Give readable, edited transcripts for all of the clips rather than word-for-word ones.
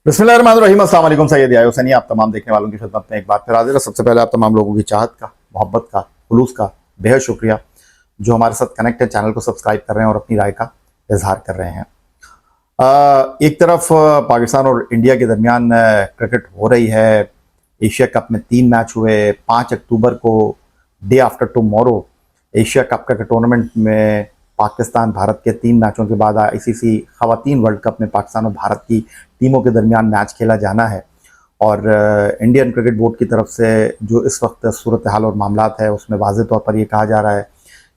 बिस्मिल्लाहिर्रहमानिर्रहीम। अस्सलाम वालेकुम। सैयद याहिया हुसैनी आप तमाम देखने वालों की खिदमत में एक बार फिर हाजिर है। सबसे पहले आप तमाम लोगों की चाहत का, मोहब्बत का, खुलूस का बेहद शुक्रिया जो हमारे साथ कनेक्ट है, चैनल को सब्सक्राइब कर रहे हैं और अपनी राय का इजहार कर रहे हैं। एक तरफ पाकिस्तान और इंडिया के दरमियान क्रिकेट हो रही है। एशिया कप में 3 मैच हुए। 5 अक्टूबर को day after tomorrow Asia cup का टूर्नामेंट में पाकिस्तान भारत के 3 मैचों के बाद आईसीसी खवातीन वर्ल्ड कप में पाकिस्तान और भारत की टीमों के दरमियान मैच खेला जाना है। और इंडियन क्रिकेट बोर्ड की तरफ से जो इस वक्त सूरत हाल और मामलात है उसमें वाज़ेह तौर पर यह कहा जा रहा है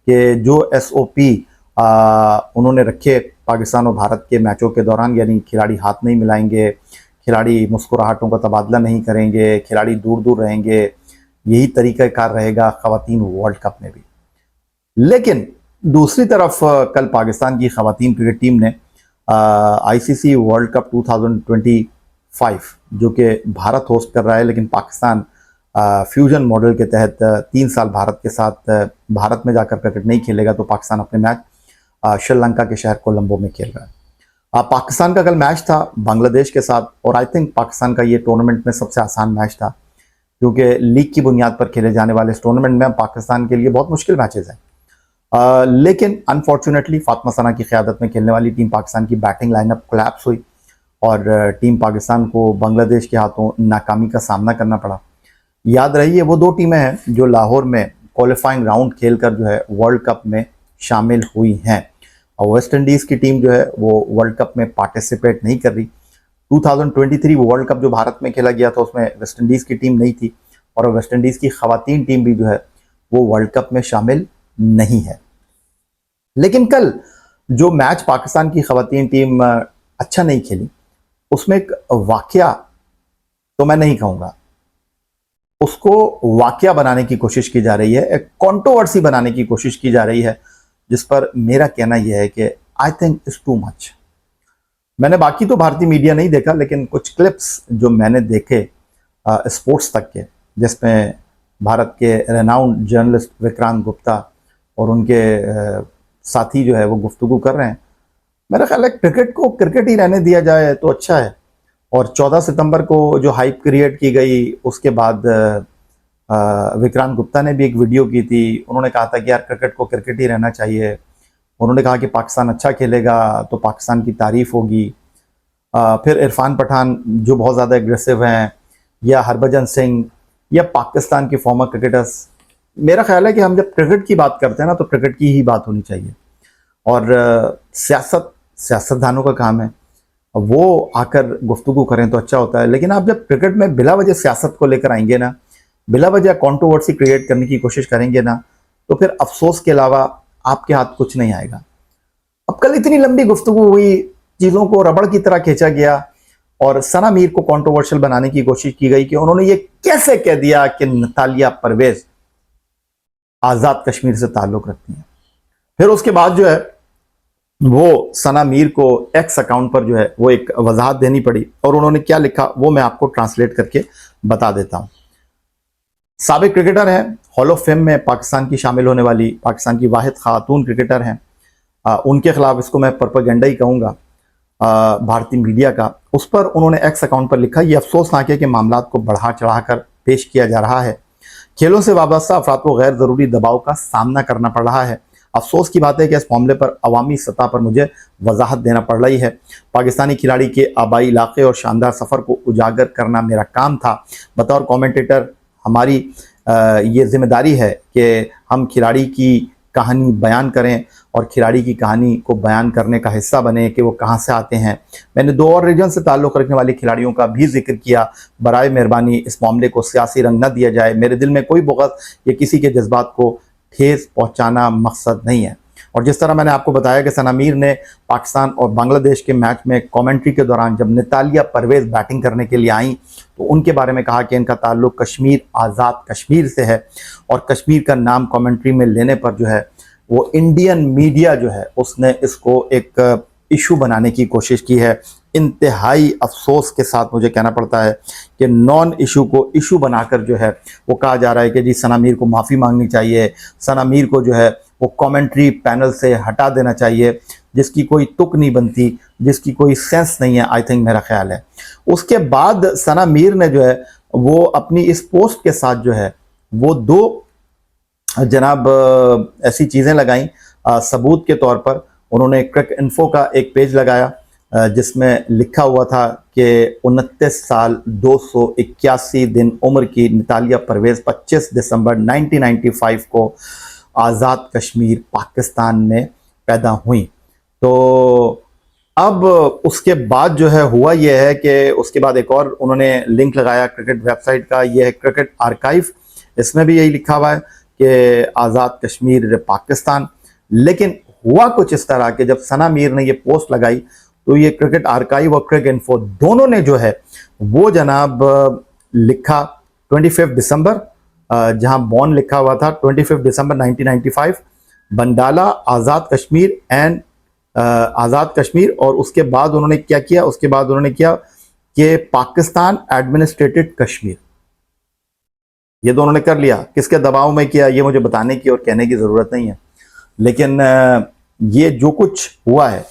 कि जो SOP उन्होंने रखे पाकिस्तान और भारत के मैचों के दौरान, यानी खिलाड़ी हाथ नहीं मिलाएंगे, खिलाड़ी मुस्कुराहटों का तबादला नहीं करेंगे, खिलाड़ी दूर दूर रहेंगे, यही तरीक़ाकार रहेगा खवातीन वर्ल्ड कप में भी। लेकिन दूसरी तरफ कल पाकिस्तान की खवातीन क्रिकेट टीम ने ICC वर्ल्ड कप 2025 जो कि भारत होस्ट कर रहा है, लेकिन पाकिस्तान फ्यूजन मॉडल के तहत 3 साल भारत के साथ भारत में जाकर क्रिकेट नहीं खेलेगा, तो पाकिस्तान अपने मैच श्रीलंका के शहर कोलंबो में खेल रहा है। पाकिस्तान का कल मैच था बांग्लादेश के साथ, और आई थिंक पाकिस्तान का ये टूर्नामेंट में सबसे आसान मैच था, क्योंकि लीग की बुनियाद पर खेले जाने वाले इस टूर्नामेंट में पाकिस्तान के लिए बहुत मुश्किल मैचेस हैं। लेकिन अनफॉर्चुनेटली फातिमा सना की क़यादत में खेलने वाली टीम पाकिस्तान की बैटिंग लाइनअप कोलैप्स हुई और टीम पाकिस्तान को बांग्लादेश के हाथों नाकामी का सामना करना पड़ा। याद रहिए वो 2 टीमें हैं जो लाहौर में क्वालिफाइंग राउंड खेलकर जो है वर्ल्ड कप में शामिल हुई हैं, और वेस्ट इंडीज़ की टीम जो है वो वर्ल्ड कप में पार्टिसिपेट नहीं कर रही। 2023 वर्ल्ड कप जो भारत में खेला गया था उसमें वेस्ट इंडीज़ की टीम नहीं थी, और वेस्ट इंडीज़ की खवातीन टीम भी जो है वो वर्ल्ड कप में शामिल नहीं है। लेकिन कल जो मैच पाकिस्तान की खवातीन टीम अच्छा नहीं खेली, उसमें एक वाकया तो मैं नहीं कहूँगा, उसको वाकया बनाने की कोशिश की जा रही है, एक कंट्रोवर्सी बनाने की कोशिश की जा रही है, जिस पर मेरा कहना यह है कि I think it's too much. मैंने बाकी तो भारतीय मीडिया नहीं देखा, लेकिन कुछ क्लिप्स जो मैंने देखे स्पोर्ट्स तक के, जिसमें भारत के रेनाउंड जर्नलिस्ट विक्रांत गुप्ता और उनके साथी जो है वो गुफ्तगू कर रहे हैं। मेरा ख्याल है क्रिकेट को क्रिकेट ही रहने दिया जाए तो अच्छा है। और 14 सितंबर को जो हाइप क्रिएट की गई, उसके बाद विक्रांत गुप्ता ने भी एक वीडियो की थी। उन्होंने कहा था कि यार क्रिकेट को क्रिकेट ही रहना चाहिए। उन्होंने कहा कि पाकिस्तान अच्छा खेलेगा तो पाकिस्तान की तारीफ होगी। फिर इरफान पठान जो बहुत ज़्यादा एग्रेसिव हैं, या हरभजन सिंह, या पाकिस्तान के फॉर्मर क्रिकेटर्स। मेरा ख्याल है कि हम जब क्रिकेट की बात करते हैं ना, तो क्रिकेट की ही बात होनी चाहिए। और सियासतदानों का काम है, वो आकर गुफ्तगू करें तो अच्छा होता है। लेकिन आप जब क्रिकेट में बिला वजह सियासत को लेकर आएंगे ना, बिला वजह कंट्रोवर्सी क्रिएट करने की कोशिश करेंगे ना, तो फिर अफसोस के अलावा आपके हाथ कुछ नहीं आएगा। अब कल इतनी लंबी गुफ्तगू हुई, चीज़ों को रबड़ की तरह खींचा गया, और सना मीर को कंट्रोवर्शियल बनाने की कोशिश की गई कि उन्होंने ये कैसे कह दिया कि नतालिया परवेज आज़ाद कश्मीर से ताल्लुक़ रखती हैं। फिर उसके बाद जो है वो सना मीर को एक्स अकाउंट पर जो है वो एक वजाहत देनी पड़ी, और उन्होंने क्या लिखा वो मैं आपको ट्रांसलेट करके बता देता हूँ। साबिक क्रिकेटर हैं, हॉल ऑफ फेम में पाकिस्तान की शामिल होने वाली पाकिस्तान की वाहिद खातून क्रिकेटर हैं। उनके खिलाफ इसको मैं प्रोपेगेंडा ही कहूँगा भारतीय मीडिया का। उस पर उन्होंने एक्स अकाउंट पर लिखा, ये अफसोसनाक है कि मामलात को बढ़ा चढ़ाकर पेश किया जा रहा है। खेलों से वाबस्ता अफराद को गैर ज़रूरी दबाव का सामना करना पड़ रहा है। अफसोस की बात है कि इस मामले पर अवामी सतह पर मुझे वजाहत देना पड़ रही है। पाकिस्तानी खिलाड़ी के आबाई इलाके और शानदार सफ़र को उजागर करना मेरा काम था। बतौर कमेंटेटर हमारी ये जिम्मेदारी है कि हम खिलाड़ी की कहानी बयान करें और खिलाड़ी की कहानी को बयान करने का हिस्सा बने कि वो कहाँ से आते हैं। मैंने 2 और रीजन से ताल्लुक़ रखने वाले खिलाड़ियों का भी जिक्र किया। बराए मेहरबानी इस मामले को सियासी रंग न दिया जाए। मेरे दिल में कोई बुग़्ज़ या किसी के जज्बात को ठेस पहुँचाना मकसद नहीं है। और जिस तरह मैंने आपको बताया कि सना मीर ने पाकिस्तान और बांग्लादेश के मैच में कमेंट्री के दौरान जब नतालिया परवेज बैटिंग करने के लिए आई, तो उनके बारे में कहा कि इनका ताल्लुक़ कश्मीर आज़ाद कश्मीर से है, और कश्मीर का नाम कमेंट्री में लेने पर जो है वो इंडियन मीडिया जो है उसने इसको एक इशू बनाने की कोशिश की है। इंतहाई अफसोस के साथ मुझे कहना पड़ता है कि नॉन इशू को इशू बनाकर जो है वो कहा जा रहा है कि जी सना मीर को माफ़ी मांगनी चाहिए, सना मीर को जो है वो कमेंट्री पैनल से हटा देना चाहिए, जिसकी कोई तुक नहीं बनती, जिसकी कोई सेंस नहीं है। आई थिंक मेरा ख्याल है उसके बाद सना मीर ने जो है वो अपनी इस पोस्ट के साथ जो है वो दो जनाब ऐसी चीज़ें लगाई सबूत के तौर पर। उन्होंने क्रिक इन्फो का एक पेज लगाया जिसमें लिखा हुआ था कि 29 साल 281 दिन उम्र की नितालिया परवेज़ 25 दिसंबर 1995 को आज़ाद कश्मीर पाकिस्तान में पैदा हुई। तो अब उसके बाद जो है हुआ यह है कि उसके बाद एक और उन्होंने लिंक लगाया क्रिकेट वेबसाइट का, यह है क्रिकेट आर्काइव। इसमें भी यही लिखा हुआ है कि आज़ाद कश्मीर पाकिस्तान। लेकिन हुआ कुछ इस तरह कि जब सना मीर ने ये पोस्ट लगाई तो ये क्रिकेट आर्काइव और क्रिक इन्फो दोनों ने जो है वो जनाब लिखा 25 दिसंबर, जहां बॉर्न लिखा हुआ था 25 दिसंबर 1995, बंडाला आज़ाद कश्मीर एंड आज़ाद कश्मीर। और उसके बाद उन्होंने क्या किया, उसके बाद उन्होंने किया कि पाकिस्तान एडमिनिस्ट्रेटेड कश्मीर। ये तो उन्होंने कर लिया, किसके दबाव में किया ये मुझे बताने की और कहने की ज़रूरत नहीं है। लेकिन ये जो कुछ हुआ है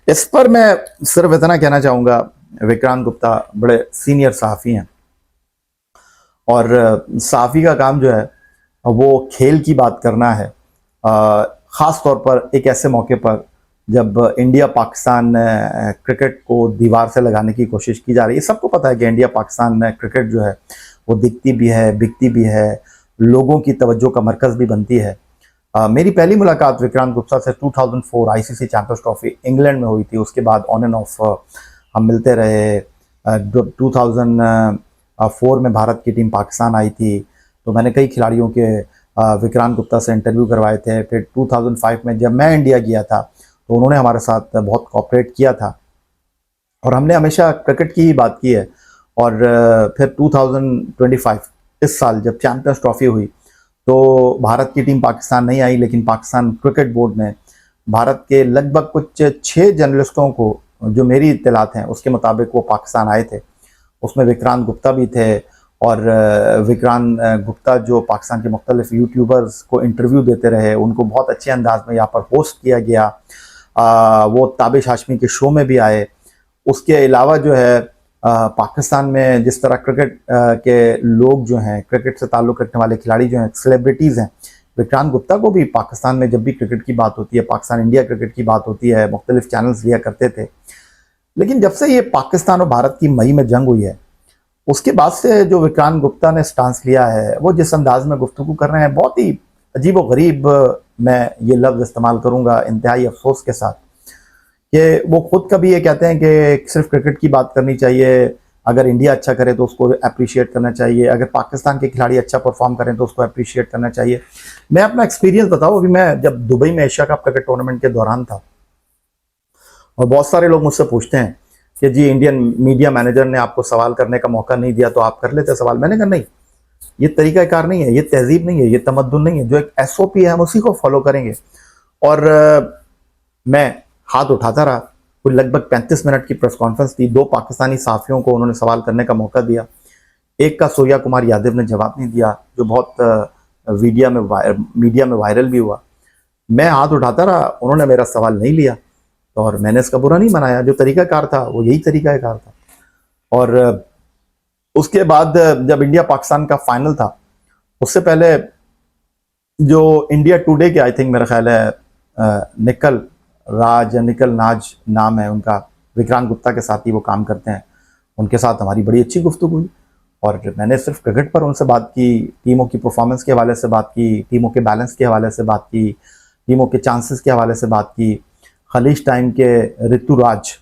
इस पर मैं सिर्फ इतना कहना चाहूँगा, विक्रांत गुप्ता बड़े सीनियर सहाफ़ी हैं और सहाफ़ी का काम जो है वो खेल की बात करना है, ख़ास तौर पर एक ऐसे मौके पर जब इंडिया पाकिस्तान क्रिकेट को दीवार से लगाने की कोशिश की जा रही है। सबको पता है कि इंडिया पाकिस्तान क्रिकेट जो है वो दिखती भी है, बिकती भी है, लोगों की तवज्जो का मरकज़ भी बनती है। मेरी पहली मुलाकात विक्रांत गुप्ता से 2004 आईसीसी चैंपियंस ट्रॉफी इंग्लैंड में हुई थी। उसके बाद ऑन एंड ऑफ हम मिलते रहे। 2004 में भारत की टीम पाकिस्तान आई थी तो मैंने कई खिलाड़ियों के विक्रांत गुप्ता से इंटरव्यू करवाए थे। फिर 2005 में जब मैं इंडिया गया था तो उन्होंने हमारे साथ बहुत कोऑपरेट किया था और हमने हमेशा क्रिकेट की ही बात की है। और फिर 2025 इस साल जब चैंपियंस ट्रॉफी हुई तो भारत की टीम पाकिस्तान नहीं आई, लेकिन पाकिस्तान क्रिकेट बोर्ड ने भारत के लगभग कुछ 6 जर्नलिस्टों को, जो मेरी इत्तलात हैं उसके मुताबिक वो पाकिस्तान आए थे। उसमें विक्रांत गुप्ता भी थे और विक्रांत गुप्ता जो पाकिस्तान के मुख्तलिफ यूट्यूबर्स को इंटरव्यू देते रहे, उनको बहुत अच्छे अंदाज में यहाँ पर होस्ट किया गया। वो ताबिश हाशमी के शो में भी आए। उसके अलावा जो है पाकिस्तान में जिस तरह क्रिकेट के लोग जो हैं, क्रिकेट से ताल्लुक़ रखने वाले खिलाड़ी जो हैं, सेलिब्रिटीज़ हैं, विक्रांत गुप्ता को भी पाकिस्तान में जब भी क्रिकेट की बात होती है, पाकिस्तान इंडिया क्रिकेट की बात होती है, मुख्तलिफ चैनल्स लिया करते थे। लेकिन जब से ये पाकिस्तान और भारत की मई में जंग हुई है उसके बाद से जो विक्रांत गुप्ता ने स्टांस लिया है, वो जिस अंदाज में गुफ्तगू कर रहे हैं, बहुत ही अजीब व गरीब, मैं ये लफ्ज़ इस्तेमाल करूँगा इंतहाई अफसोस के साथ, कि वो खुद कभी ये कहते हैं कि सिर्फ क्रिकेट की बात करनी चाहिए, अगर इंडिया अच्छा करे तो उसको अप्रिशिएट करना चाहिए, अगर पाकिस्तान के खिलाड़ी अच्छा परफॉर्म करें तो उसको अप्रिशिएट करना चाहिए। मैं अपना एक्सपीरियंस बताऊँ, अभी मैं जब दुबई में एशिया कप क्रिकेट टूर्नामेंट के दौरान था और बहुत सारे लोग मुझसे पूछते हैं कि जी इंडियन मीडिया मैनेजर ने आपको सवाल करने का मौका नहीं दिया तो आप कर लेते सवाल। मैंने कहा नहीं, ये तरीक़ाकार नहीं है, ये तहजीब नहीं है, ये तमद्दुन नहीं है। जो एक SOP है हम उसी को फॉलो करेंगे। और मैं हाथ उठाता रहा। कोई लगभग 35 मिनट की प्रेस कॉन्फ्रेंस थी। 2 पाकिस्तानी सहाफ़ियों को उन्होंने सवाल करने का मौका दिया। एक का सूर्या कुमार यादव ने जवाब नहीं दिया, जो बहुत मीडिया में वायरल भी हुआ। मैं हाथ उठाता रहा, उन्होंने मेरा सवाल नहीं लिया और मैंने इसका बुरा नहीं मनाया। जो तरीक़ाकार था वो यही तरीक़ाकार था। और उसके बाद जब इंडिया पाकिस्तान का फाइनल था, उससे पहले जो इंडिया टुडे के, आई थिंक मेरा ख्याल है निकल राज या निकल नाज नाम है उनका, विक्रांत गुप्ता के साथ ही वो काम करते हैं, उनके साथ हमारी बड़ी अच्छी गुफ्तगू हुई। और मैंने सिर्फ क्रिकेट पर उनसे बात की, टीमों की परफॉर्मेंस के हवाले से बात की, टीमों के बैलेंस के हवाले से बात की, टीमों के चांसेस के हवाले से बात की। खलीज टाइम के ऋतुराज,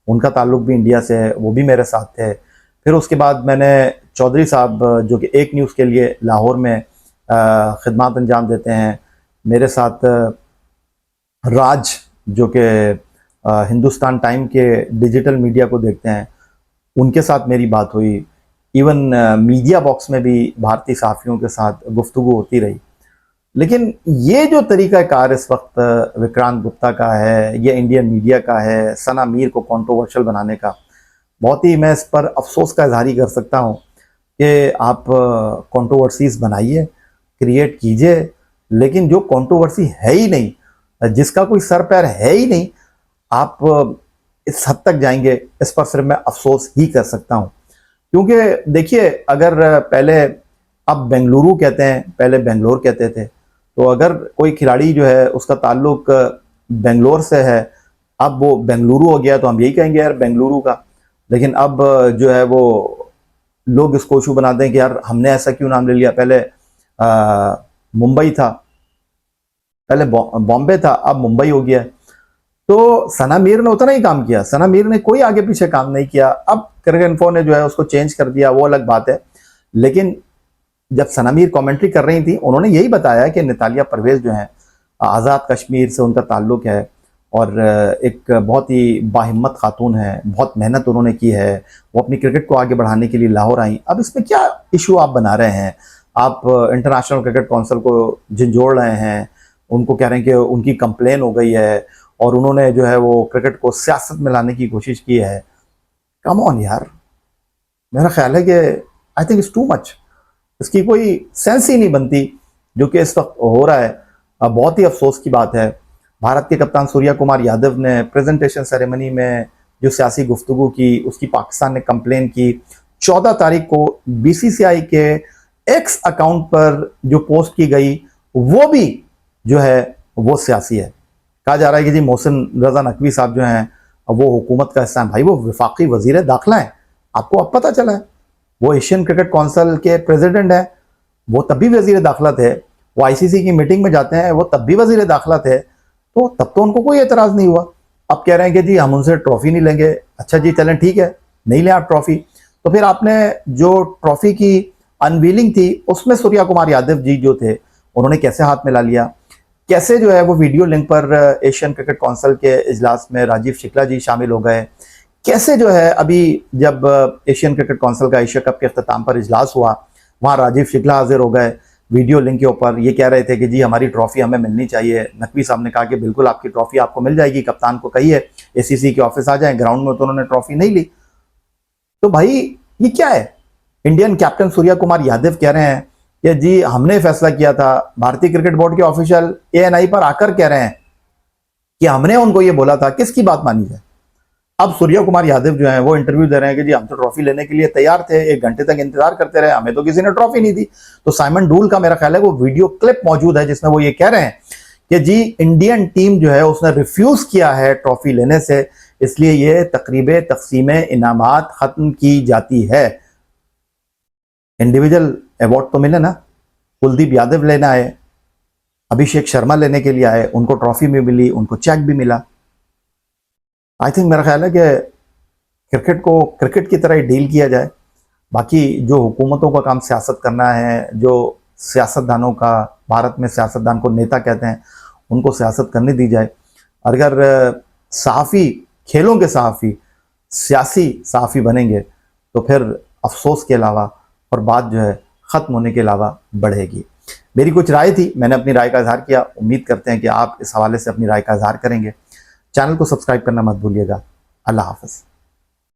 उनका ताल्लुक भी इंडिया से है, वो भी मेरे साथ थे। फिर उसके बाद मैंने चौधरी साहब जो कि एक न्यूज़ के लिए लाहौर में खिदमत अंजाम देते हैं, मेरे साथ राज जो कि हिंदुस्तान टाइम के डिजिटल मीडिया को देखते हैं, उनके साथ मेरी बात हुई। इवन मीडिया बॉक्स में भी भारतीय सहाफ़ियों के साथ गुफ्तगू होती रही। लेकिन ये जो तरीक़ाकार इस वक्त विक्रांत गुप्ता का है, ये इंडियन मीडिया का है, सना मीर को कंट्रोवर्शियल बनाने का, बहुत ही मैं इस पर अफसोस का इजहार ही कर सकता हूँ कि आप कंट्रोवर्सीज़ बनाइए, क्रिएट कीजिए, लेकिन जो कंट्रोवर्सी है ही नहीं, जिसका कोई सर पैर है ही नहीं, आप इस हद तक जाएंगे, इस पर सिर्फ मैं अफसोस ही कर सकता हूं। क्योंकि देखिए, अगर पहले, अब बेंगलुरु कहते हैं, पहले बेंगलोर कहते थे, तो अगर कोई खिलाड़ी जो है उसका ताल्लुक बेंगलोर से है, अब वो बेंगलुरु हो गया, तो हम यही कहेंगे यार बेंगलुरु का। लेकिन अब जो है वो लोग इसको इशू बनाते हैं कि यार हमने ऐसा क्यों नाम ले लिया, पहले मुंबई था, पहले बॉम्बे था, अब मुंबई हो गया। तो सना मीर ने उतना ही काम किया, सना मीर ने कोई आगे पीछे काम नहीं किया। अब क्रिकेट इन्फो ने जो है उसको चेंज कर दिया, वो अलग बात है। लेकिन जब सना मीर कमेंट्री कर रही थी, उन्होंने यही बताया कि नितालिया परवेज जो है आज़ाद कश्मीर से उनका ताल्लुक है, और एक बहुत ही बाहिम्मत खातून है, बहुत मेहनत उन्होंने की है, वो अपनी क्रिकेट को आगे बढ़ाने के लिए लाहौर आई। अब इसमें क्या इशू आप बना रहे हैं? आप इंटरनेशनल क्रिकेट काउंसिल को झंझोड़ रहे हैं, उनको कह रहे हैं कि उनकी कंप्लेन हो गई है और उन्होंने जो है वो क्रिकेट को सियासत में लाने की कोशिश की है। कम ऑन यार, मेरा ख्याल है कि I think it's too much. इसकी कोई सेंस ही नहीं बनती जो कि इस वक्त हो रहा है। बहुत ही अफसोस की बात है, भारत के कप्तान सूर्या कुमार यादव ने प्रेजेंटेशन सेरेमनी में जो सियासी गुफ्तगू की, उसकी पाकिस्तान ने कंप्लेन की। 14 तारीख को बीसीसीआई के एक्स अकाउंट पर जो पोस्ट की गई, वो भी जो है वो सियासी है। कहा जा रहा है कि जी मोहसिन रजा नकवी साहब जो हैं वो हुकूमत का हिस्सा है। भाई वो वफाकी वजीर दाखिला है, आपको अब पता चला है। वो एशियन क्रिकेट काउंसिल के प्रेसिडेंट है, वो तब भी वजीर दाखिला थे। वो आईसीसी की मीटिंग में जाते हैं, वो तब भी वजीर दाखिला थे। तो तब तो उनको कोई एतराज नहीं हुआ। अब कह रहे हैं कि जी हम उनसे ट्रॉफी नहीं लेंगे। अच्छा जी, चलें ठीक है, नहीं लें आप ट्रॉफी, तो फिर आपने जो ट्रॉफी की अनवीलिंग थी उसमें सूर्या कुमार यादव जी जो थे, उन्होंने कैसे हाथ मिला लिया? कैसे जो है वो वीडियो लिंक पर एशियन क्रिकेट काउंसिल के इजलास में राजीव शुक्ला जी शामिल हो गए? कैसे जो है अभी जब एशियन क्रिकेट काउंसिल का एशिया कप के अख्ताम पर इजलास हुआ, वहाँ राजीव शुक्ला हाजिर हो गए वीडियो लिंक के ऊपर, ये कह रहे थे कि जी हमारी ट्रॉफी हमें मिलनी चाहिए। नकवी साहब ने कहा कि बिल्कुल आपकी ट्रॉफी आपको मिल जाएगी, कप्तान को कहिए एसीसी के ऑफिस आ जाए। ग्राउंड में तो उन्होंने ट्रॉफी नहीं ली। तो भाई ये क्या है? इंडियन कैप्टन सूर्या कुमार यादव कह रहे हैं कि जी हमने फैसला किया था। भारतीय क्रिकेट बोर्ड के ऑफिशियल एएनआई पर आकर कह रहे हैं कि हमने उनको ये बोला था। किसकी बात मानी जाए? अब सूर्या कुमार यादव जो है वो इंटरव्यू दे रहे हैं कि जी हम तो ट्रॉफी लेने के लिए तैयार थे, 1 घंटे तक इंतजार करते रहे, हमें तो किसी ने ट्रॉफी नहीं दी। तो साइमन डूल का मेरा ख्याल है वो वीडियो क्लिप मौजूद है जिसमें वो ये कह रहे हैं कि जी इंडियन टीम जो है उसने रिफ्यूज किया है ट्रॉफी लेने से, इसलिए ये तकरीबे तकसीम इनामात खत्म की जाती है। इंडिविजुअल अवार्ड तो मिले ना, कुलदीप यादव लेना आए, अभिषेक शर्मा लेने के लिए आए, उनको ट्रॉफी भी मिली, उनको चेक भी मिला। आई थिंक मेरा ख्याल है कि क्रिकेट को क्रिकेट की तरह ही डील किया जाए। बाकी जो हुकूमतों का काम सियासत करना है, जो सियासतदानों का, भारत में सियासतदान को नेता कहते हैं, उनको सियासत करने दी जाए। अगर सहाफ़ी, खेलों के सहाफ़ी सियासी सहाफ़ी बनेंगे तो फिर अफसोस के अलावा और बात जो है ख़त्म होने के अलावा बढ़ेगी। मेरी कुछ राय थी, मैंने अपनी राय का इजहार किया। उम्मीद करते हैं कि आप इस हवाले से अपनी राय का इजहार करेंगे। चैनल को सब्सक्राइब करना मत भूलिएगा। अल्लाह हाफ़िज़।